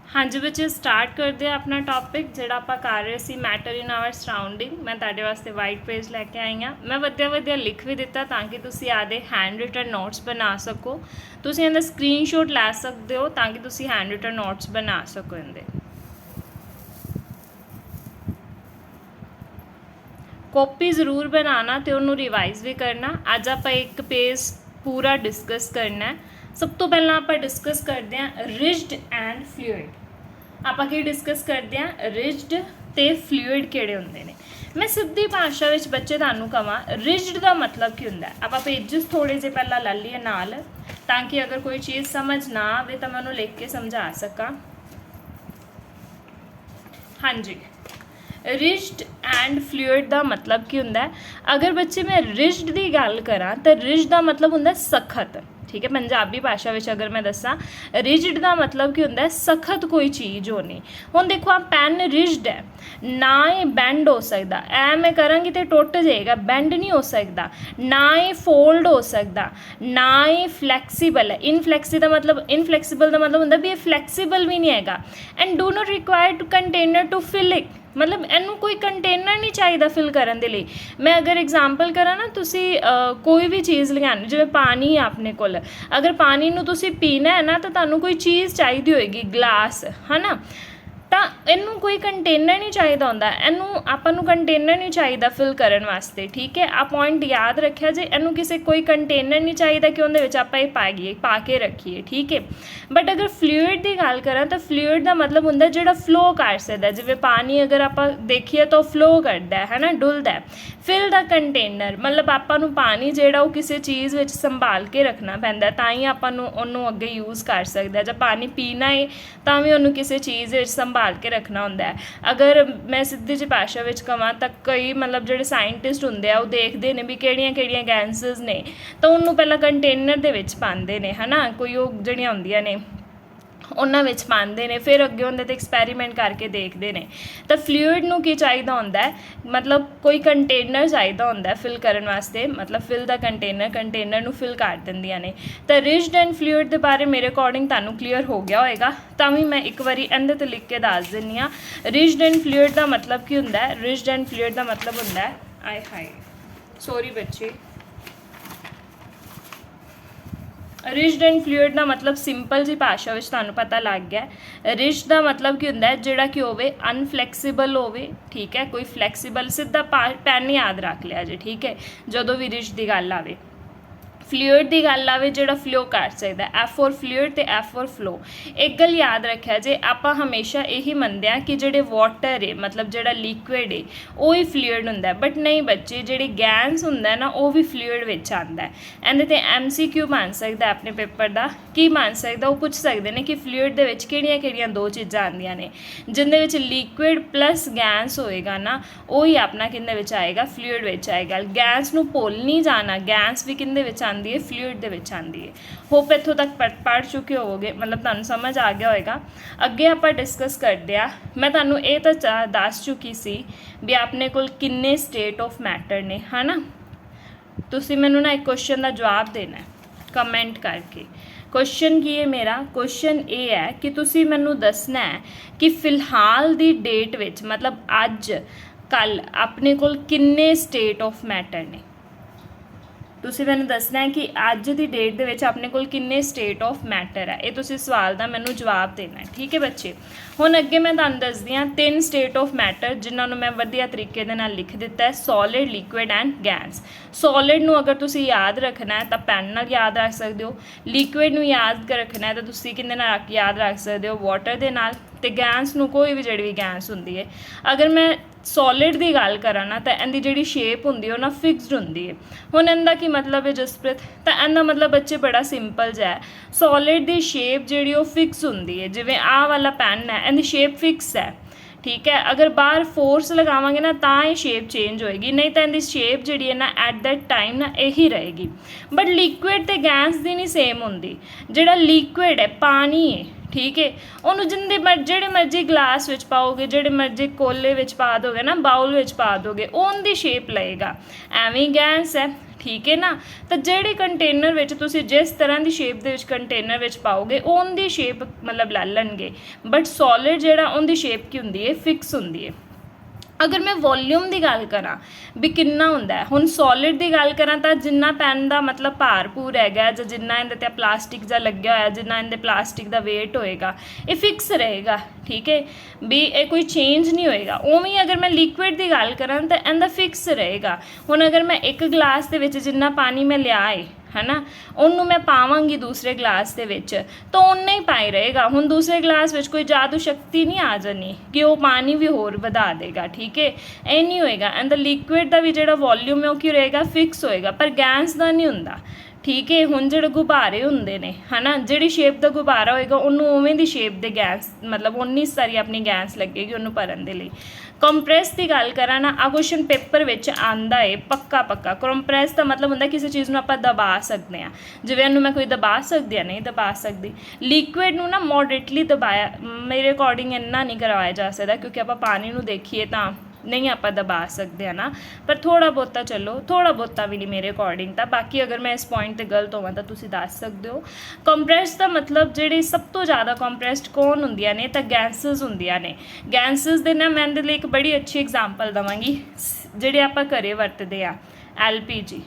हाँ जी बच्चे स्टार्ट करते हैं अपना टॉपिक ਜਿਹੜਾ ਆਪਾਂ ਕਰ ਰਹੇ ਸੀ ਮੈਟਰ ਇਨ ਆਵਰ ਸਰਾਊਂਡਿੰਗ। ਮੈਂ ਤੁਹਾਡੇ ਵਾਸਤੇ ਵਾਈਟ ਪੇਜ ਲੈ ਕੇ ਆਈ ਹਾਂ। ਮੈਂ ਵਧੀਆ ਲਿਖ ਵੀ ਦਿੱਤਾ ਤਾਂ ਕਿ ਤੁਸੀਂ ਆਦੇ ਹੈਂਡ ਰਿਟਨ ਨੋਟਸ ਬਣਾ ਸਕੋ। ਤੁਸੀਂ ਇਹਦਾ ਸਕਰੀਨਸ਼ਾਟ ਲੈ ਸਕਦੇ ਹੋ ਤਾਂ ਕਿ ਤੁਸੀਂ ਹੈਂਡ ਰਿਟਨ ਨੋਟਸ ਬਣਾ ਸਕੋ। ਇਹਦੇ ਕਾਪੀ ਜ਼ਰੂਰ ਬਣਾਉਣਾ ਤੇ ਉਹਨੂੰ ਰਿਵਾਈਜ਼ ਵੀ ਕਰਨਾ। ਅੱਜ ਆਪਾਂ ਇੱਕ ਪੇਜ ਪੂਰਾ ਡਿਸਕਸ ਕਰਨਾ ਹੈ। ਸਭ ਤੋਂ ਪਹਿਲਾਂ ਆਪਾਂ ਡਿਸਕਸ ਕਰਦੇ ਹਾਂ ਰਿਜਡ ਐਂਡ ਫਲੂਇਡ। ਆਪਾਂ ਕੀ ਡਿਸਕਸ ਕਰਦੇ ਹਾਂ ਰਿਜਡ ਤੇ ਫਲੂਇਡ ਕਿਹੜੇ ਹੁੰਦੇ ਨੇ। ਮੈਂ ਸਿੱਧੀ ਭਾਸ਼ਾ ਵਿੱਚ ਬੱਚੇ ਤੁਹਾਨੂੰ ਕਹਾਂ ਰਿਜਡ ਦਾ ਮਤਲਬ ਕੀ ਹੁੰਦਾ। ਆਪਾਂ ਪੇਜਸ ਥੋੜੇ ਜਿਹੇ ਪਹਿਲਾਂ ਲੈ ਲਈਏ ਨਾਲ ਤਾਂ ਕਿ ਅਗਰ ਕੋਈ ਚੀਜ਼ ਸਮਝ ਨਾ ਆਵੇ ਤਾਂ ਮੈਂ ਉਹਨੂੰ ਲਿਖ ਕੇ ਸਮਝਾ ਸਕਾਂ। ਹਾਂਜੀ ਰਿਜਡ ਐਂਡ ਫਲੂਇਡ ਦਾ ਮਤਲਬ ਕੀ ਹੁੰਦਾ। ਅਗਰ ਬੱਚੇ ਮੈਂ ਰਿਜਡ ਦੀ ਗੱਲ ਕਰਾਂ ਤਾਂ ਰਿਜਡ ਦਾ ਮਤਲਬ ਹੁੰਦਾ ਸਖਤ। ठीक है पंजाबी भाषा में अगर मैं दसा रिजड का मतलब की होंगे सख्त कोई चीज़ होनी। हुण देखो आ पैन रिजड है ना ये बैंड हो सकता ऐ मैं करांगी तो टुट जाएगा बैंड नहीं हो सकता ना ये फोल्ड हो सकता ना ये फ्लैक्सीबल है। इनफ्लैक्सीबल का मतलब होंगे भी ये फ्लैक्सीबल भी नहीं है and do not require to container to fill it मतलब इनू कोई कंटेनर नहीं चाहिए फिल करने के लिए। मैं अगर एग्जाम्पल करा ना तुसी कोई भी चीज़ लियानी जिवें पानी है अपने कोल अगर पानी नू तुसी पीना है ना तो तुहानू कोई चीज़ चाहिए होएगी ग्लास है ना तो इनू कोई कंटेनर नहीं चाहिए होंदा। इनू आपां नू कंटेनर नहीं चाहिए फिल करन वास्ते। ठीक है आ पॉइंट याद रखिया जे इनू किसी कोई कंटेनर नहीं चाहिए कि उहदे विच आपां इह पाईए पा के रखिए। ठीक है बट अगर फ्लूइड की गल करा तो फ्लूइड का मतलब हुंदा जिहड़ा फ्लो कर सकदा जिवें पानी अगर आपां देखिए तो फ्लो करदा है ना डुलदा है। फिल दा कंटेनर मतलब आपां नू पानी जिहड़ा वो किसी चीज़ विच संभाल के रखना पैंदा तां ही आपां नू उहनू अगे यूज़ कर सकदा। जब पानी पीना है तां भी उहनू किसी चीज़ विच संभाल के रखना होंदा है। अगर मैं सीधी जी भाषा विच कहां तो कई मतलब जिहड़े साइंटिस्ट हुंदे आ वो देखते हैं भी किहड़ियां गैसेस ने तो उन्होंने पहला कंटेनर दे विच पांदे ने है ना कोई वो जिहड़ियां हुंदियां ने उन्हां विच पांदे ने फिर अगे उहदे ते एक्सपैरीमेंट करके देखते हैं। तो फ्लूइड नूं की चाहिदा हुंदा है मतलब कोई कंटेनर चाहिदा हुंदा है फिल करन वास्ते मतलब फिल दा कंटेनर नूं फिल कर दिंदियां ने। तो रिजड एंड फ्लूइड के बारे मेरे अकॉर्डिंग तुहानूं क्लीयर हो गया होएगा तां भी मैं एक बारी इहदे ते लिख के दस दिंदी हां। रिजड एंड फ्लूइड का मतलब की हुंदा है रिजड एंड फ्लूइड का मतलब हुंदा है आय हाय सॉरी बच्चे रिजड एंड फ्लूइड का मतलब सिंपल जी भाषा में तुहानूं पता लग गया। रिजड का मतलब की हुंदा है जिहड़ा कि होवे अनफ्लैक्सीबल होवे। ठीक है कोई फ्लैक्सीबल सीधा पैन याद रख लिया जी। ठीक है जदों भी रिजड की गल आवे। फ्लूइड की गल आवे जिहड़ा फ्लो कर सकता एफ फॉर फ्लूइड तो एफ फॉर फ्लो। एक गल याद रखिया जे आपां हमेशा यही मनते हैं कि जिहड़े वाटर है मतलब जिहड़ा लिक्विड है वो ही फ्लूइड हुंदा है बट नहीं बच्चे जिहड़ी गैस हुंदा है ना वो भी फ्लूइड विच आंदा है। इहदे ते MCQ बन सकता अपने पेपर का की बन सकता वो पूछ सकते हैं कि फ्लूइड दे विच किहड़ियां दो चीज़ां आंदियां ने जिंदे विच लिक्विड प्लस गैस होएगा ना वो ही अपना किंदे विच आएगा फ्लूइड विच आएगा। गैस नूं भुल नहीं जाना गैस भी किंदे विच आंदी है फ्लूइड दे विच आंदी है। होप इत्थों तक पढ़ चुके होवोगे मतलब तुहानूं समझ आ गया होएगा। अगे आपां डिस्कस करते हैं। मैं तुहानूं ये तो दस चुकी सी भी अपने कोल किन्ने स्टेट ऑफ मैटर ने है ना। तुसीं मैनूं ना एक क्वेश्चन का जवाब देना है कमेंट करके। क्वेश्चन की है मेरा क्वेश्चन ये है कि तुसीं मैनूं दसना है कि फिलहाल दी डेट विच मतलब अज कल अपने कोल किन्ने स्टेट ऑफ मैटर ने। तुसीं मैनूं दसना है कि अज की डेट दे विच अपने कोल किन्ने स्टेट ऑफ मैटर है। ये तुसीं सवाल का मैनूं जवाब देना है। ठीक है बच्चे हुण अगे मैं तुहानूं दसदी हां 3 स्टेट ऑफ मैटर जिन्होंने मैं वधिया तरीके दे नाल लिख दिता है solid liquid and gas. Solid नूं अगर तुसीं याद रखना है तो पैन नाल याद रख सकते हो। लिक्विड नूं याद रखना है तो तुसीं किहदे नाल याद रख सकते हो वाटर दे नाल। ते गैस नूं कोई भी जिहड़ी गैस हुंदी है अगर मैं सॉलिड की गल करा ना तो इनकी जिहड़ी शेप हुंदी है ना फिक्सड हुंदी है। हुण इनका की मतलब है जसप्रीत तो इनका मतलब बच्चे बड़ा सिंपल जिहा है। सॉलिड की शेप जिहड़ी वो फिक्स हुंदी है जिवें आ वाला पैन है इनकी शेप फिक्स है। ठीक है अगर बाहर फोर्स लगावांगे ना तो ये शेप चेंज होएगी नहीं तो इनकी शेप जिहड़ी है ना एट दैट टाइम ना यही रहेगी। बट लिक्विड तो गैस की नहीं सेम हुंदी। जिहड़ा लिक्विड है पानी है ठीक है उन्होंने जिहड़े मर्जी गिलास विच पाओगे जिहड़े मर्जी कोले विच पा दोगे ना बाउल विच पा दोगे वो उनकी शेप लेगा। एवें गैस है ठीक है ना। तो ਜਿਹੜੇ ਕੰਟੇਨਰ ਵਿੱਚ ਤੁਸੀਂ ਜਿਸ ਤਰ੍ਹਾਂ ਦੀ ਸ਼ੇਪ ਦੇ ਵਿੱਚ ਕੰਟੇਨਰ ਵਿੱਚ ਪਾਓਗੇ ਉਹਦੀ ਸ਼ੇਪ ਮਤਲਬ ਲੈ ਲੈਣਗੇ, ਬਟ ਸੋਲਿਡ ਜਿਹੜਾ ਉਹਦੀ ਸ਼ੇਪ ਕੀ ਹੁੰਦੀ ਹੈ, ਫਿਕਸ ਹੁੰਦੀ ਹੈ। अगर मैं वॉल्यूम की गल करा भी कितना हुंदा है, हुण सॉलिड की गल करा तो जिन्ना पैन का मतलब भार भूर हैगा जां जिन्ना इहदे ते प्लास्टिक जा लग्या होया, जिन्ना इहदे प्लास्टिक का वेट होएगा, ये फिक्स रहेगा, ठीक है भी ये कोई चेंज नहीं होएगा। उवें ही अगर मैं लिक्विड की गल करा तो इहदा फिक्स रहेगा। हुण अगर मैं एक गिलास दे विच जिन्ना पानी मैं लिया है ना, ਉਹਨੂੰ मैं पावांगी दूसरे गिलास ਦੇ ਵਿੱਚ तो उन्ना ही पाई रहेगा। ਹੁਣ दूसरे गिलास ਵਿੱਚ कोई जादू शक्ति नहीं आ जानी कि वो पानी भी होर ਵਧਾ देगा, ठीक है ਇਹ नहीं होएगा। एंड द लिक्विड ਦਾ ਵੀ ਜਿਹੜਾ वॉल्यूम है वो की रहेगा, फिक्स होएगा, पर गैस ਦਾ नहीं ਹੁੰਦਾ, ठीक है। ਹੁਣ ਜਿਹੜੇ ਗੁਬਾਰੇ ਹੁੰਦੇ ਨੇ है ना, ਜਿਹੜੀ ਸ਼ੇਪ ਦਾ ਗੁਬਾਰਾ ਹੋਏਗਾ ਉਹਨੂੰ ਉਵੇਂ ਦੀ ਸ਼ੇਪ ਦੇ ਗੈਸ ਮਤਲਬ ਉਨੀ ਸਾਰੀ ਆਪਣੀ ਗੈਸ ਲੱਗੇਗੀ ਉਹਨੂੰ ਭਰਨ ਦੇ ਲਈ। ਕੰਪਰੈਸ ਦੀ ਗੱਲ ਕਰਾਂ ਨਾ, ਆ ਕੁਐਸਚਨ ਪੇਪਰ ਵਿੱਚ ਆਂਦਾ ਹੈ ਪੱਕਾ ਪੱਕਾ। ਕੰਪਰੈਸ ਦਾ ਮਤਲਬ ਹੁੰਦਾ ਕਿਸੇ ਚੀਜ਼ ਨੂੰ ਆਪਾਂ ਦਬਾ ਸਕਦੇ ਹਾਂ, ਜਿਵੇਂ ਇਹਨੂੰ ਮੈਂ ਕੋਈ ਦਬਾ ਸਕਦੀ ਹਾਂ, ਨਹੀਂ ਦਬਾ ਸਕਦੀ। ਲਿਕੁਇਡ ਨੂੰ ਨਾ ਮੋਡਰੇਟਲੀ ਦਬਾਇਆ ਮੇਰੇ ਅਕੋਰਡਿੰਗ ਇੰਨਾ ਨਹੀਂ ਕਰਵਾਇਆ ਜਾ ਸਕਦਾ, ਕਿਉਂਕਿ ਆਪਾਂ ਪਾਣੀ ਨੂੰ ਦੇਖੀਏ ਤਾਂ नहीं आप दबा सकते हैं ना, पर थोड़ा बहुता चलो, थोड़ा बहुता भी नहीं मेरे अकॉर्डिंग था। बाकी अगर मैं इस पॉइंट पर गलत होवां तो तुसीं दस सकते हो। कंप्रैस का मतलब जिहड़ी सब तो ज़्यादा कंप्रैस्ड कौन हुंदियां ने, तो गैसेस हुंदियां ने। गैसेस दे ना मैं इहदे लई एक बड़ी अच्छी एग्जाम्पल देवांगी, जिहड़े आपां घरे वरतदे आ LPG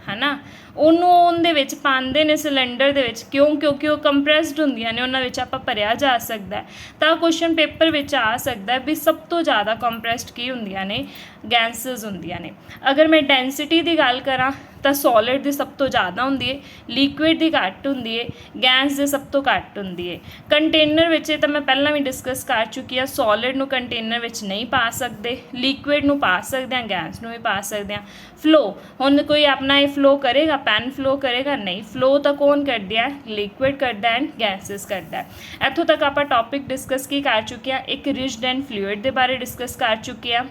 है ना, ਉਹਦੇ ਵਿੱਚ ਪਾਉਂਦੇ ਨੇ ਸਿਲੰਡਰ ਦੇ ਵਿੱਚ, ਕਿਉਂ ਕਿਉਂਕਿ ਉਹ ਕੰਪਰੈਸਡ ਹੁੰਦੀਆਂ ਨੇ, ਉਹਨਾਂ ਵਿੱਚ ਆਪਾਂ ਭਰਿਆ ਜਾ ਸਕਦਾ ਹੈ। ਤਾਂ ਕੁਐਸਚਨ ਪੇਪਰ ਵਿੱਚ ਆ ਸਕਦਾ ਵੀ ਸਭ ਤੋਂ ਜ਼ਿਆਦਾ ਕੰਪਰੈਸਡ ਕੀ ਹੁੰਦੀਆਂ ਨੇ, ਗੈਸਸ ਹੁੰਦੀਆਂ ਨੇ। ਅਗਰ ਮੈਂ ਡੈਂਸਿਟੀ ਦੀ ਗੱਲ ਕਰਾਂ ਤਾਂ ਸੋਲਿਡ ਦੀ ਸਭ ਤੋਂ ਜ਼ਿਆਦਾ ਹੁੰਦੀ ਹੈ, ਲਿਕੁਇਡ ਦੀ ਘੱਟ ਹੁੰਦੀ ਹੈ, ਗੈਸ ਦੀ ਸਭ ਤੋਂ ਘੱਟ ਹੁੰਦੀ ਹੈ। ਕੰਟੇਨਰ ਵਿੱਚ ਤਾਂ ਮੈਂ ਪਹਿਲਾਂ ਵੀ ਡਿਸਕਸ ਕਰ ਚੁੱਕੀ ਹਾਂ, ਸੋਲਿਡ ਨੂੰ ਕੰਟੇਨਰ ਵਿੱਚ ਨਹੀਂ ਪਾ ਸਕਦੇ, ਲਿਕੁਇਡ ਨੂੰ ਪਾ ਸਕਦੇ ਹਾਂ, ਗੈਸ ਨੂੰ ਵੀ ਪਾ ਸਕਦੇ ਹਾਂ। ਫਲੋ ਹੁਣ ਕੋਈ ਆਪਣਾ ਇਹ ਫਲੋ ਕਰੇਗਾ, ਪੈਨ ਫਲੋ ਕਰੇਗਾ ਨਹੀਂ, ਫਲੋ ਤਾਂ ਕੌਣ ਕਰਦਾ ਹੈ, ਲਿਕੁਇਡ ਕਰਦਾ ਐਂਡ ਗੈਸਿਸ ਕਰਦਾ ਹੈ। ਇੱਥੋਂ ਤੱਕ ਆਪਾਂ ਟੌਪਿਕ ਡਿਸਕਸ ਕੀ ਕਰ ਚੁੱਕੇ ਹਾਂ, ਇੱਕ ਰਿਜਡ ਐਂਡ ਫਲੂਇਡ ਦੇ ਬਾਰੇ ਡਿਸਕਸ ਕਰ ਚੁੱਕੇ ਹਾਂ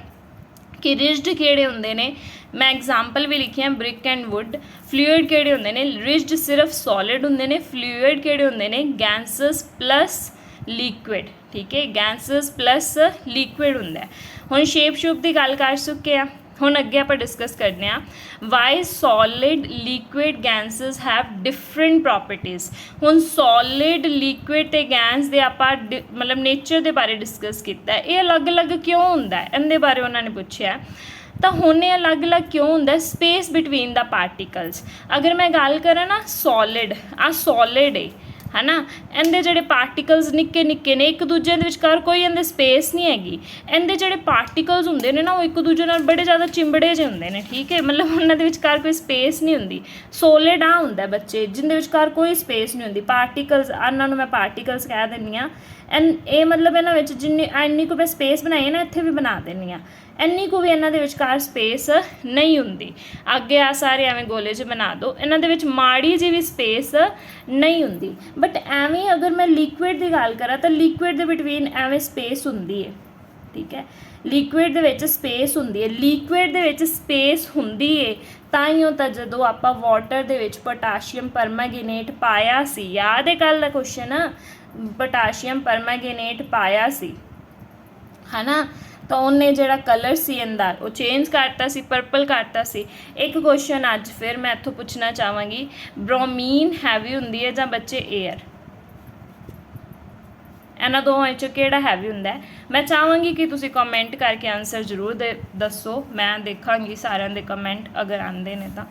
कि रिजड किहड़े हुंदे ने, मैं एग्जाम्पल भी लिखी है ब्रिक एंड वुड। फ्लूइड किहड़े हुंदे ने, रिजड सिर्फ सॉलिड हुंदे ने, फ्लूइड किहड़े हुंदे ने, गैसेस प्लस लिक्विड, ठीक है गैसेस प्लस लिक्विड हुंदा है। हुण शेप शूप की गल कर चुके हैं, ਹੁਣ ਅੱਗੇ ਆਪਾਂ ਡਿਸਕਸ ਕਰਦੇ ਹਾਂ why solid liquid gases have different properties. ਹੁਣ ਸੋਲਿਡ ਲਿਕੁਇਡ ਅਤੇ ਗੈਸ ਦੇ ਆਪਾਂ ਮਤਲਬ ਨੇਚਰ ਦੇ ਬਾਰੇ ਡਿਸਕਸ ਕੀਤਾ, ਇਹ ਅਲੱਗ-ਅਲੱਗ ਕਿਉਂ ਹੁੰਦਾ ਹੈ ਇਹਦੇ ਬਾਰੇ ਉਹਨਾਂ ਨੇ ਪੁੱਛਿਆ। ਤਾਂ ਹੁਣ ਇਹ ਅਲੱਗ-ਅਲੱਗ ਕਿਉਂ ਹੁੰਦਾ, ਸਪੇਸ ਬਿਟਵੀਨ ਦਾ ਪਾਰਟੀਕਲਸ। ਅਗਰ ਮੈਂ ਗੱਲ ਕਰਾਂ ਨਾ ਸੋਲਿਡ, ਆ ਸੋਲਿਡ है ना, ਇਹਦੇ ਜਿਹੜੇ ਪਾਰਟੀਕਲਸ ਨਿੱਕੇ ਨਿੱਕੇ ਨੇ, ਇੱਕ ਦੂਜੇ ਦੇ ਵਿਚਕਾਰ ਕੋਈ ਇਹਦੇ ਸਪੇਸ ਨਹੀਂ ਹੈਗੀ। ਇਹਦੇ ਜਿਹੜੇ ਪਾਰਟੀਕਲਸ ਹੁੰਦੇ ਨੇ ਨਾ ਉਹ ਇੱਕ ਦੂਜੇ ਨਾਲ ਬੜੇ ਜ਼ਿਆਦਾ ਚਿੰਬੜੇ ਜਿਹੇ ਹੁੰਦੇ ਨੇ, ਠੀਕ ਹੈ ਮਤਲਬ ਉਹਨਾਂ ਦੇ ਵਿਚਕਾਰ ਕੋਈ ਸਪੇਸ ਨਹੀਂ ਹੁੰਦੀ। ਸੋਲਿਡ ਆ ਹੁੰਦਾ ਬੱਚੇ ਜਿਹਦੇ ਵਿਚਕਾਰ ਕੋਈ ਸਪੇਸ ਨਹੀਂ ਹੁੰਦੀ, ਪਾਰਟੀਕਲਸ ਇਹਨਾਂ ਨੂੰ ਮੈਂ ਪਾਰਟੀਕਲਸ ਕਹਿ ਦਿੰਦੀ ਹਾਂ। ਇਹ ਮਤਲਬ ਇਹਨਾਂ ਵਿੱਚ ਜਿੰਨੀ ਇੰਨੀ ਕੁ ਮੈਂ ਸਪੇਸ ਬਣਾਈ ਹੈ ਨਾ ਇੱਥੇ ਵੀ ਬਣਾ ਦਿੰਦੀ ਹਾਂ, ਇੰਨੀ ਕੁ ਵੀ ਇਹਨਾਂ ਦੇ ਵਿਚਕਾਰ ਸਪੇਸ ਨਹੀਂ ਹੁੰਦੀ। ਅੱਗੇ ਆ ਸਾਰੇ ਐਵੇਂ ਗੋਲੇ 'ਚ ਬਣਾ ਦਿਓ, ਇਹਨਾਂ ਦੇ ਵਿੱਚ ਮਾੜੀ ਜਿਹੀ ਵੀ ਸਪੇਸ ਨਹੀਂ ਹੁੰਦੀ। ਬਟ ਐਵੇਂ ਅਗਰ ਮੈਂ ਲਿਕੁਇਡ ਦੀ ਗੱਲ ਕਰਾਂ ਤਾਂ ਲਿਕੁਇਡ ਦੇ ਬਿਟਵੀਨ ਐਵੇਂ ਸਪੇਸ ਹੁੰਦੀ ਹੈ, ਠੀਕ ਹੈ ਲਿਕੁਇਡ ਦੇ ਵਿੱਚ ਸਪੇਸ ਹੁੰਦੀ ਹੈ। ਲਿਕੁਇਡ ਦੇ ਵਿੱਚ ਸਪੇਸ ਹੁੰਦੀ ਹੈ ਤਾਂ ਹੀ ਉਹ ਤਾਂ ਜਦੋਂ ਆਪਾਂ ਵਾਟਰ ਦੇ ਵਿੱਚ ਪੋਟਾਸ਼ੀਅਮ ਪਰਮੈਂਗਨੇਟ ਪਾਇਆ ਸੀ, ਯਾਦ ਹੈ ਕੱਲ੍ਹ ਦਾ ਕੁਐਸਚਨ, ਪੋਟਾਸ਼ੀਅਮ ਪਰਮੈਂਗਨੇਟ ਪਾਇਆ ਸੀ ਹੈ ਨਾ, ਤਾਂ ਉਹਨੇ ਜਿਹੜਾ ਕਲਰ ਸੀ ਇਹਦਾ ਉਹ ਚੇਂਜ ਕਰਤਾ ਸੀ, ਪਰਪਲ ਕਰਤਾ ਸੀ। ਇੱਕ ਕੁਐਸਚਨ ਅੱਜ ਫਿਰ ਮੈਂ ਇੱਥੋਂ ਪੁੱਛਣਾ ਚਾਹਾਂਗੀ, ਬ੍ਰੋਮੀਨ ਹੈਵੀ ਹੁੰਦੀ ਹੈ ਜਾਂ ਬੱਚੇ ਏਅਰ, ਇਹਨਾਂ ਦੋਵਾਂ ਵਿੱਚੋਂ ਕਿਹੜਾ ਹੈਵੀ ਹੁੰਦਾ? ਮੈਂ ਚਾਹਾਂਗੀ ਕਿ ਤੁਸੀਂ ਕਮੈਂਟ ਕਰਕੇ ਆਨਸਰ ਜ਼ਰੂਰ ਦੱਸੋ, ਮੈਂ ਦੇਖਾਂਗੀ ਸਾਰਿਆਂ ਦੇ ਕਮੈਂਟ ਅਗਰ ਆਉਂਦੇ ਨੇ ਤਾਂ।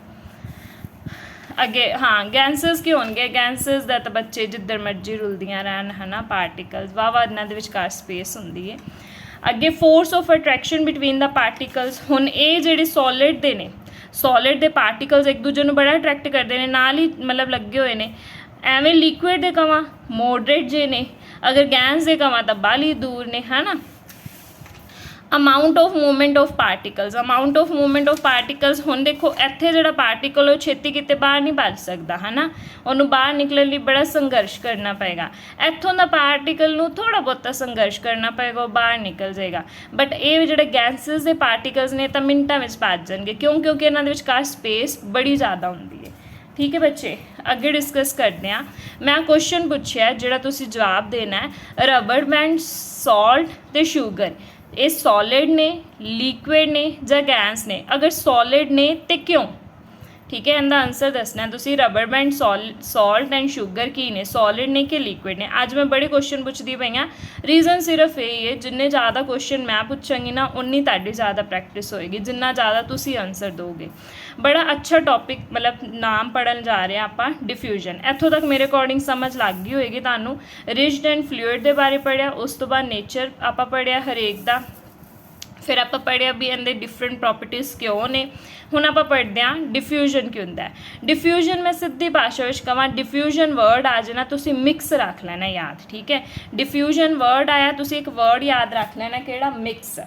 ਅੱਗੇ ਹਾਂ ਗੈਸਸ ਕੀ ਹੋਣਗੇ, ਗੈਸਸ ਦਾ ਤਾਂ ਬੱਚੇ ਜਿੱਧਰ ਮਰਜ਼ੀ ਰੁਲਦੀਆਂ ਰਹਿਣ ਹੈ ਨਾ, ਪਾਰਟੀਕਲਸ ਵਾਵਾ ਇਹਨਾਂ ਦੇ ਵਿਚਕਾਰ ਸਪੇਸ ਹੁੰਦੀ ਹੈ। ਅੱਗੇ force of attraction between the particles. ਹੁਣ ਇਹ ਜਿਹੜੇ ਸੋਲਿਡ ਦੇ ਨੇ, ਸੋਲਿਡ ਦੇ ਪਾਰਟੀਕਲਸ ਇੱਕ ਦੂਜੇ ਨੂੰ ਬੜਾ ਅਟਰੈਕਟ ਕਰਦੇ ਨੇ, ਨਾਲ ਹੀ ਮਤਲਬ ਲੱਗੇ ਹੋਏ ਨੇ। ਐਵੇਂ ਲਿਕੁਇਡ ਦੇ ਕਵਾਂ ਮੋਡਰੇਟ ਜੇ ਨੇ, ਅਗਰ ਗੈਸ ਦੇ ਕਵਾਂ ਤਾਂ ਬਾਹਲੀ ਦੂਰ ਨੇ ਹੈ ਨਾ। Amount of movement of particles, amount of movement of particles. ਹੁਣ ਦੇਖੋ ਇੱਥੇ ਜਿਹੜਾ ਪਾਰਟੀਕਲ ਉਹ ਛੇਤੀ ਕਿਤੇ ਬਾਹਰ ਨਹੀਂ ਭੱਜ ਸਕਦਾ ਹੈ ਨਾ, ਉਹਨੂੰ ਬਾਹਰ ਨਿਕਲਣ ਲਈ ਬੜਾ ਸੰਘਰਸ਼ ਕਰਨਾ ਪਏਗਾ। ਇੱਥੋਂ ਦਾ ਪਾਰਟੀਕਲ ਨੂੰ ਥੋੜ੍ਹਾ ਬਹੁਤਾ ਸੰਘਰਸ਼ ਕਰਨਾ ਪਏਗਾ, ਉਹ ਬਾਹਰ ਨਿਕਲ ਜਾਏਗਾ। ਬਟ ਇਹ ਜਿਹੜੇ ਗੈਸਸ ਦੇ ਪਾਰਟੀਕਲਸ ਨੇ ਤਾਂ ਮਿੰਟਾਂ ਵਿੱਚ ਭੱਜ ਜਾਣਗੇ, ਕਿਉਂਕਿ ਇਹਨਾਂ ਦੇ ਵਿਚਕਾਰ ਸਪੇਸ ਬੜੀ ਜ਼ਿਆਦਾ ਹੁੰਦੀ ਹੈ। ਠੀਕ ਹੈ ਬੱਚੇ, ਅੱਗੇ ਡਿਸਕਸ ਕਰਦੇ ਹਾਂ। ਮੈਂ ਕੁਐਸਚਨ ਪੁੱਛਿਆ ਜਿਹੜਾ ਤੁਸੀਂ ਜਵਾਬ ਦੇਣਾ ਹੈ, ਰਬੜ ਬੈਂਡ, ਸੌਲਟ ਅਤੇ ਸ਼ੂਗਰ ਇਹ ਸੋਲਿਡ ਨੇ, ਲਿਕੁਇਡ ਨੇ ਜਾਂ ਗੈਸ ਨੇ? ਅਗਰ ਸੋਲਿਡ ਨੇ ਤੇ ਕਿਉਂ? ठीक है। इनका आंसर दसना तुसी। Rubber band, salt and sugar की ने, सॉलिड ने कि लिक्विड ने। अज मैं बड़े क्वेश्चन पूछती पई हाँ, रीजन सिर्फ यही है जिन्ने ज़्यादा क्वेश्चन मैं पूछांगी ना उन्नी तुहाडी ज़्यादा प्रैक्टिस होएगी, जिन्ना ज़्यादा तुसी आंसर दोगे। बड़ा अच्छा टॉपिक मतलब नाम पढ़न जा रहे हैं आप, डिफ्यूजन। इत्थों तक मेरे अकॉर्डिंग समझ लग गई होएगी तुहानू। रिजिड एंड फ्लूइड के बारे पढ़िया, उस तो बाद नेचर आप पढ़िया हरेक का, फिर आप पढ़िया भी इनके डिफरेंट प्रॉपर्टीज़ क्यों ने। हुण आप पढ़ते हैं डिफ्यूजन की होंदा है। डिफ्यूजन मैं सीधी भाषा में कहां, डिफ्यूजन वर्ड आ जाए ना तुसी मिक्स रख लेना याद, ठीक है। डिफ्यूजन वर्ड आया तुसी एक वर्ड याद रख लेना किहड़ा, मिक्स।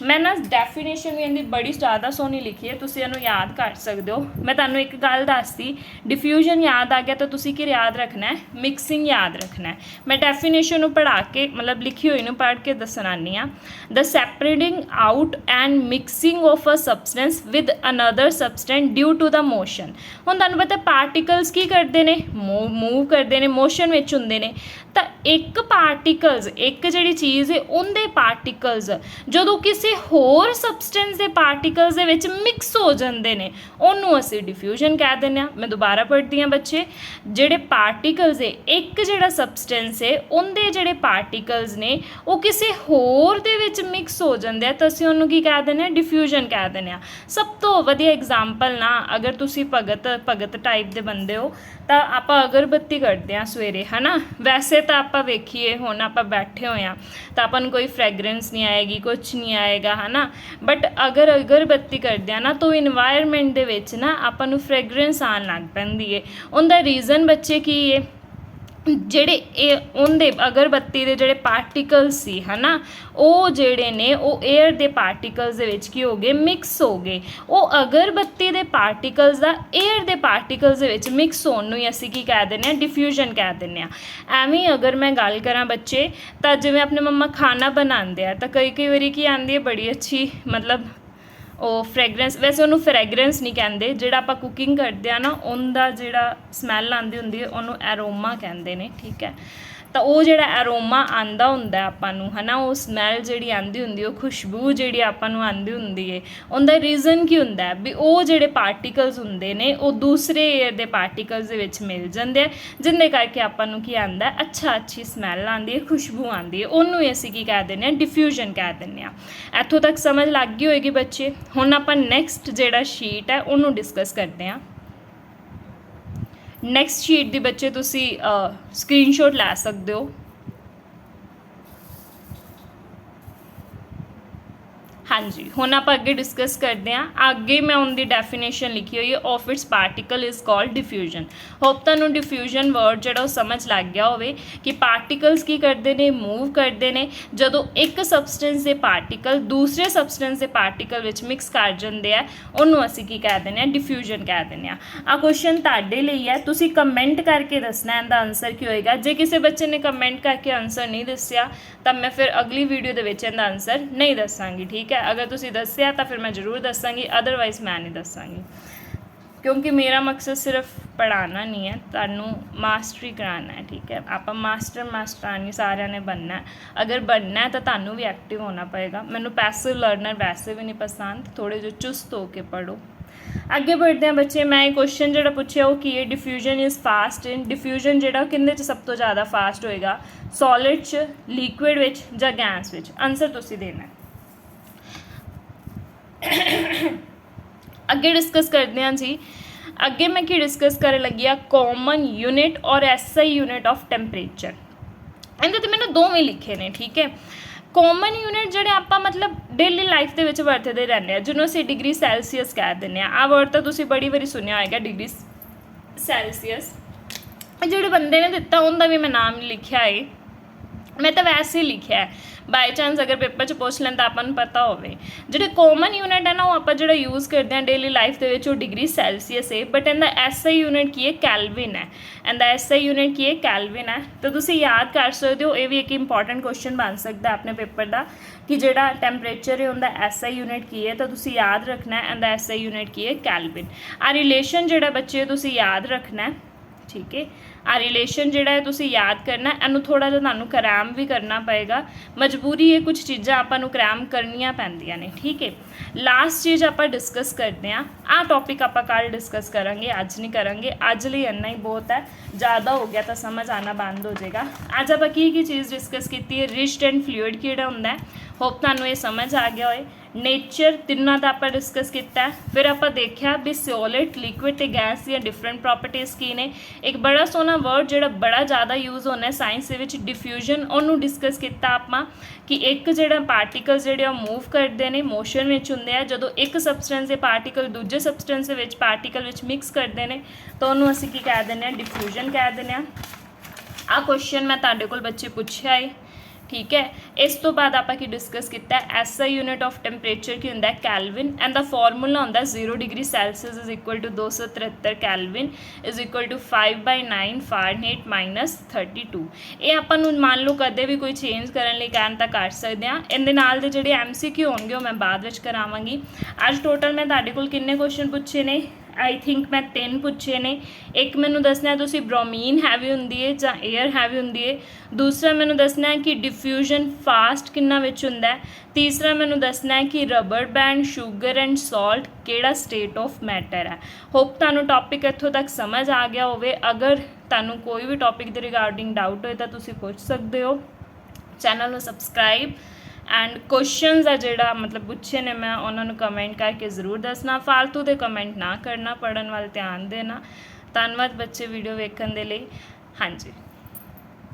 मैं ना डेफिनेशन भी इनकी बड़ी ज़्यादा सोहनी लिखी है, तुसी इहनूं याद कर सकते हो। मैं तुहानूं एक गल दसदी, डिफ्यूजन याद आ गया तो तुसी की याद रखना है, मिक्सिंग याद रखना है। मैं डेफिनेशन पढ़ा के मतलब लिखी हुई पढ़ के दसना आनी हाँ। The separating out and mixing of a substance with another substance due to the motion. हुण तुहानूं पता पार्टिकल्स की करते हैं, मूव करते हैं, मोशन विच हुंदे ने। तो एक पार्टिकल्स, एक जिहड़ी चीज़ है उनके पार्टिकल्स जदों किसी होर सबसटेंस के पार्टिकल्स दे विच मिक्स हो जाते हैं उन्होंने असीं डिफ्यूजन कह दिंदे हां। मैं दोबारा पढ़ती हाँ बच्चे, जिहड़े पार्टिकल्स है एक जिहड़ा सबसटेंस है उनके जिहड़े पार्टिकल्स ने वो किसी होर दे विच मिक्स हो जाते हैं तो असीं उन्होंने की कह दिंदे हां, डिफ्यूजन कह दिंदे हां। सब तो वधिया एग्जाम्पल ना, अगर तुसी भगत टाइप के बंदे हो तो आप अगरबत्ती करते हैं सवेरे, है ना। वैसे तो आप वेखिए हुण आप बैठे हुए हैं तो अपन कोई फ्रैगरेंस नहीं आएगी, कुछ नहीं आएगा, है ना। बट अगर अगरबत्ती करते हैं ना तो इन्वायरमेंट दे विच ना आपां नूं फ्रैगरेंस आन लग पैंदी है। उनका रीज़न बच्चे की है, ਜਿਹੜੇ ਉਹਦੇ ਅਗਰਬੱਤੀ ਦੇ ਜਿਹੜੇ ਪਾਰਟੀਕਲਸ ਸੀ ਹੈ ਨਾ ਉਹ ਜਿਹੜੇ ਨੇ ਉਹ 에ਅਰ ਦੇ ਪਾਰਟੀਕਲਸ ਦੇ ਵਿੱਚ ਕੀ ਹੋ ਗਏ, ਮਿਕਸ ਹੋ ਗਏ। ਉਹ ਅਗਰਬੱਤੀ ਦੇ ਪਾਰਟੀਕਲਸ ਦਾ 에ਅਰ ਦੇ ਪਾਰਟੀਕਲਸ ਦੇ ਵਿੱਚ ਮਿਕਸ ਹੋਣ ਨੂੰ ਹੀ ਅਸੀਂ ਕੀ ਕਹਿ ਦਿੰਦੇ ਹਾਂ, ਡਿਫਿਊਜ਼ਨ ਕਹਿ ਦਿੰਦੇ ਹਾਂ। ਐਵੇਂ ਅਗਰ ਮੈਂ ਗੱਲ ਕਰਾਂ ਬੱਚੇ ਤਾਂ ਜਿਵੇਂ ਆਪਣੇ ਮੰਮਾ ਖਾਣਾ ਬਣਾਉਂਦੇ ਆ ਤਾਂ ਕਈ ਵਾਰੀ ਕੀ ਆਉਂਦੀ ਹੈ ਬੜੀ ਅੱਛੀ मतलब ਉਹ ਫਰੈਗਰੈਂਸ, ਵੈਸੇ ਉਹਨੂੰ ਫਰੈਗਰੈਂਸ ਨਹੀਂ ਕਹਿੰਦੇ, ਜਿਹੜਾ ਆਪਾਂ ਕੁਕਿੰਗ ਕਰਦੇ ਆ ਨਾ ਉਹਦਾ ਜਿਹੜਾ ਸਮੈਲ ਆਉਂਦੀ ਹੁੰਦੀ ਹੈ ਉਹਨੂੰ ਐਰੋਮਾ ਕਹਿੰਦੇ ਨੇ, ਠੀਕ ਹੈ। ਤਾਂ ਉਹ ਜਿਹੜਾ ਐਰੋਮਾ ਆਉਂਦਾ ਹੁੰਦਾ ਆਪਾਂ ਨੂੰ, ਹੈ ਨਾ, ਉਹ ਸਮੈਲ ਜਿਹੜੀ ਆਉਂਦੀ ਹੁੰਦੀ, ਉਹ ਖੁਸ਼ਬੂ ਜਿਹੜੀ ਆਪਾਂ ਨੂੰ ਆਉਂਦੀ ਹੁੰਦੀ ਹੈ, ਉਹਦਾ ਰੀਜ਼ਨ ਕੀ ਹੁੰਦਾ ਵੀ ਉਹ ਜਿਹੜੇ ਪਾਰਟੀਕਲਸ ਹੁੰਦੇ ਨੇ ਉਹ ਦੂਸਰੇ ਏਅਰ ਦੇ ਪਾਰਟੀਕਲਸ ਦੇ ਵਿੱਚ ਮਿਲ ਜਾਂਦੇ ਆ, ਜਿਹਦੇ ਕਰਕੇ ਆਪਾਂ ਨੂੰ ਕੀ ਆਉਂਦਾ, ਅੱਛੀ ਸਮੈਲ ਆਉਂਦੀ ਹੈ, ਖੁਸ਼ਬੂ ਆਉਂਦੀ ਹੈ। ਉਹਨੂੰ ਹੀ ਅਸੀਂ ਕੀ ਕਹਿ ਦਿੰਦੇ ਹਾਂ, ਡਿਫਿਊਜ਼ਨ ਕਹਿ ਦਿੰਦੇ ਹਾਂ। ਇੱਥੋਂ ਤੱਕ ਸਮਝ ਲੱਗ ਗਈ ਹੋਏਗੀ ਬੱਚੇ। ਹੁਣ ਆਪਾਂ ਨੈਕਸਟ ਜਿਹੜਾ ਸ਼ੀਟ ਹੈ ਉਹਨੂੰ ਡਿਸਕਸ ਕਰਦੇ ਹਾਂ। ਨੈਕਸਟ ਸ਼ੀਟ ਦੀ ਬੱਚੇ ਤੁਸੀਂ ਸਕਰੀਨਸ਼ਾਟ ਲੈ ਸਕਦੇ ਹੋ। हाँ जी, हुण आप अगे डिस्कस करते हैं। आगे मैं उनकी डेफिनेशन लिखी हुई है, of its particle is called diffusion. Hope तुहानूं डिफ्यूजन वर्ड जो समझ लग गया होवे कि पार्टिकल्स की करते हैं, मूव करते हैं जदों एक सबसटेंस के पार्टिकल दूसरे सबसटेंस के पार्टिकल विच मिक्स कर जाते हैं, उन्होंने असीं की कह दिंदे हां, डिफ्यूजन कह दिंदे हां। आ क्वेश्चन तुहाडे लई है, तुसीं कमेंट करके दसना इहदा आंसर की होएगा। जे किसी बच्चे ने कमेंट करके आंसर नहीं दस्सिया तो मैं फिर अगली वीडियो दे विच इहदा आंसर नहीं दसांगी, ठीक है। अगर तुसीं दस्सिया तो फिर मैं जरूर दसांगी, अदरवाइज़ मैं नहीं दसांगी, क्योंकि मेरा मकसद सिर्फ पढ़ाना नहीं है, तुहानूं मास्टरी कराना है, ठीक है। आप मास्टरानी सारिਆਂ ने बनना है। अगर बनना है तो तुहानूं भी एक्टिव होना पएगा। मैनूं पैसिव लर्नर वैसे भी नहीं पसंद, थोड़े जो चुस्त होके पढ़ो। अगे बढ़ते हैं बच्चे। मैं क्वेश्चन जो पूछा वो की है, diffusion is fast in, diffusion जो किंदे च सब तो ज़्यादा फास्ट होएगा, सॉलिड च, लिक्विड विच जां गैस विच। आंसर तुसीं देना है। अगे डिस्कस करते हैं जी। अगे मैं की डिस्कस कर लगी आ, कॉमन यूनिट और SI यूनिट ऑफ टैंपरेचर। इहदे ते मैंने दोवें लिखे ने, ठीक है। कॉमन यूनिट जोड़े आप मतलब डेली लाइफ के विच वरतते रहने हैं, जिन्होंने असीं डिग्री सैल्सीयस कह दिंदे आ। वर्ड तो तुसीं बड़ी बारी सुनिया होएगा, डिग्री सैल्सीयस। जिहड़े बंदे ने दिता उनका भी मैं नाम लिखा है, मैं तो वैसे ही लिखा है, बाय चांस अगर पेपर च पूछ लें तो आपको पता होवे। जिहड़े कॉमन यूनिट है ना वो आप जो यूज़ करते हैं डेली लाइफ के डिग्री सैल्सीयस है, बट इनका SI यूनिट की है, कैलविन है। इनका SI यूनिट की है, कैलविन है। तो तुसीं याद कर सकते हो, ये भी एक इंपॉर्टेंट क्वेश्चन बन सकता है अपने पेपर का कि जिहड़ा टैंपरेचर है उनका SI यूनिट की है, तो तुसीं याद रखना है इनका SI यूनिट की है, कैलविन। आ रिलेशन जिहड़ा बच्चे तुसीं याद रखना है, ठीक है। ਆ ਰਿਲੇਸ਼ਨ ਜਿਹੜਾ ਹੈ ਤੁਸੀਂ ਯਾਦ ਕਰਨਾ, ਇਹਨੂੰ ਥੋੜ੍ਹਾ ਜਿਹਾ ਤੁਹਾਨੂੰ ਕਰੈਮ ਵੀ ਕਰਨਾ ਪਏਗਾ, ਮਜਬੂਰੀ ਹੈ, ਕੁਝ ਚੀਜ਼ਾਂ ਆਪਾਂ ਨੂੰ ਕਰੈਮ ਕਰਨੀਆਂ ਪੈਂਦੀਆਂ ਨੇ, ਠੀਕ ਹੈ। ਲਾਸਟ ਚੀਜ਼ ਆਪਾਂ ਡਿਸਕਸ ਕਰਦੇ ਹਾਂ, ਆਹ ਟੌਪਿਕ ਆਪਾਂ ਕੱਲ੍ਹ ਡਿਸਕਸ ਕਰਾਂਗੇ, ਅੱਜ ਨਹੀਂ ਕਰਾਂਗੇ, ਅੱਜ ਲਈ ਇੰਨਾ ਹੀ ਬਹੁਤ ਹੈ, ਜ਼ਿਆਦਾ ਹੋ ਗਿਆ ਤਾਂ ਸਮਝ ਆਉਣਾ ਬੰਦ ਹੋ ਜਾਏਗਾ। ਅੱਜ ਆਪਾਂ ਕੀ ਚੀਜ਼ ਡਿਸਕਸ ਕੀਤੀ ਹੈ, ਰਿਜਡ ਐਂਡ ਫਲੂਇਡ ਕਿਹੜਾ ਹੁੰਦਾ ਹੈ, ਹੋਪ ਤੁਹਾਨੂੰ ਇਹ ਸਮਝ ਆ ਗਿਆ ਹੋਏ। ਨੇਚਰ ਤਿੰਨਾਂ ਦਾ ਆਪਾਂ ਡਿਸਕਸ ਕੀਤਾ, ਫਿਰ ਆਪਾਂ ਦੇਖਿਆ ਵੀ ਸੋਲਿਡ, ਲਿਕੁਇਡ ਤੇ ਗੈਸ ਦੀਆਂ ਡਿਫਰੈਂਟ ਪ੍ਰੋਪਰਟੀਜ਼ ਕੀ ਨੇ। ਇੱਕ ਬੜਾ ਸੋਹਣਾ ਵਰਡ ਜਿਹੜਾ ਬੜਾ ਜ਼ਿਆਦਾ ਯੂਜ਼ ਹੋਣਾ ਸਾਇੰਸ ਦੇ ਵਿੱਚ, ਡਿਫਿਊਜ਼ਨ, ਉਹਨੂੰ ਡਿਸਕਸ ਕੀਤਾ ਆਪਾਂ ਕਿ ਇੱਕ ਜਿਹੜਾ ਪਾਰਟੀਕਲ ਜਿਹੜੇ ਉਹ ਮੂਵ ਕਰਦੇ ਨੇ, ਮੋਸ਼ਨ ਵਿੱਚ ਹੁੰਦੇ ਆ, ਜਦੋਂ ਇੱਕ ਸਬਸਟੈਂਸ ਦੇ ਪਾਰਟੀਕਲ ਦੂਜੇ ਸਬਸਟੈਂਸ ਦੇ ਵਿੱਚ ਪਾਰਟੀਕਲ ਵਿੱਚ ਮਿਕਸ ਕਰਦੇ ਨੇ ਤਾਂ ਉਹਨੂੰ ਅਸੀਂ ਕੀ ਕਹਿ ਦਿੰਦੇ ਹਾਂ, ਡਿਫਿਊਜ਼ਨ ਕਹਿ ਦਿੰਦੇ ਹਾਂ। ਆਹ ਕੁਐਸਚਨ ਮੈਂ ਤੁਹਾਡੇ ਕੋਲ ਬੱਚੇ ਪੁੱਛਿਆ ਹੈ, ਠੀਕ ਹੈ। ਇਸ ਤੋਂ ਬਾਅਦ ਆਪਾਂ ਕੀ ਡਿਸਕਸ ਕੀਤਾ, SI ਯੂਨਿਟ ਆਫ ਟੈਂਪਰੇਚਰ ਕੀ ਹੁੰਦਾ, ਕੈਲਵਿਨ, ਐਂਡ ਦਾ ਫਾਰਮੂਲਾ ਹੁੰਦਾ 0 degree Celsius is equal to 273 kelvin is equal to 5/9 Fahrenheit minus 32। ਇਹ ਆਪਾਂ ਨੂੰ ਮੰਨ ਲਓ ਕਦੇ ਵੀ ਕੋਈ ਚੇਂਜ ਕਰਨ ਲਈ ਕਹਿਣ ਤਾਂ ਕਰ ਸਕਦੇ ਹਾਂ। ਇਹਦੇ ਨਾਲ ਦੇ ਜਿਹੜੇ MCQ ਹੋਣਗੇ ਉਹ ਮੈਂ ਬਾਅਦ ਵਿੱਚ ਕਰਾਵਾਂਗੀ। ਅੱਜ ਟੋਟਲ ਮੈਂ ਤੁਹਾਡੇ ਕੋਲ ਕਿੰਨੇ ਕੁਐਸਚਨ ਪੁੱਛੇ ਨੇ, ਆਈ ਥਿੰਕ ਮੈਂ 3 ਪੁੱਛੇ ਨੇ। ਇੱਕ ਮੈਨੂੰ ਦੱਸਣਾ ਤੁਸੀਂ ਬ੍ਰੋਮੀਨ ਹੈਵੀ ਹੁੰਦੀ ਹੈ ਜਾਂ 에ਅਰ ਹੈਵੀ ਹੁੰਦੀ ਹੈ, ਦੂਸਰਾ ਮੈਨੂੰ ਦੱਸਣਾ ਹੈ ਕਿ ਡਿਫਿਊਜ਼ਨ ਫਾਸਟ ਕਿੰਨਾ ਵਿੱਚ ਹੁੰਦਾ ਹੈ, ਤੀਸਰਾ ਮੈਨੂੰ ਦੱਸਣਾ ਹੈ ਕਿ rubber band, sugar and salt ਕਿਹੜਾ ਸਟੇਟ ਆਫ ਮੈਟਰ ਹੈ। ਹੋਪ ਤੁਹਾਨੂੰ ਟੌਪਿਕ ਇੱਥੋਂ ਤੱਕ ਸਮਝ ਆ ਗਿਆ ਹੋਵੇ। ਅਗਰ ਤੁਹਾਨੂੰ ਕੋਈ ਵੀ ਟੌਪਿਕ ਦੇ ਰਿਗਾਰਡਿੰਗ ਡਾਊਟ ਹੋਏ ਤਾਂ ਤੁਸੀਂ ਪੁੱਛ ਸਕਦੇ ਹੋ। ਚੈਨਲ ਨੂੰ ਸਬਸਕ੍ਰਾਈਬ ਐਂਡ ਕੁਐਸਚਨਸ ਆ ਜਿਹੜਾ ਮਤਲਬ ਪੁੱਛੇ ਨੇ ਮੈਂ ਉਹਨਾਂ ਨੂੰ ਕਮੈਂਟ ਕਰਕੇ ਜ਼ਰੂਰ ਦੱਸਣਾ, ਫਾਲਤੂ ਦੇ ਕਮੈਂਟ ਨਾ ਕਰਨਾ, ਪੜ੍ਹਨ ਵੱਲ ਧਿਆਨ ਦੇਣਾ। ਧੰਨਵਾਦ ਬੱਚੇ ਵੀਡੀਓ ਵੇਖਣ ਦੇ ਲਈ। ਹਾਂਜੀ।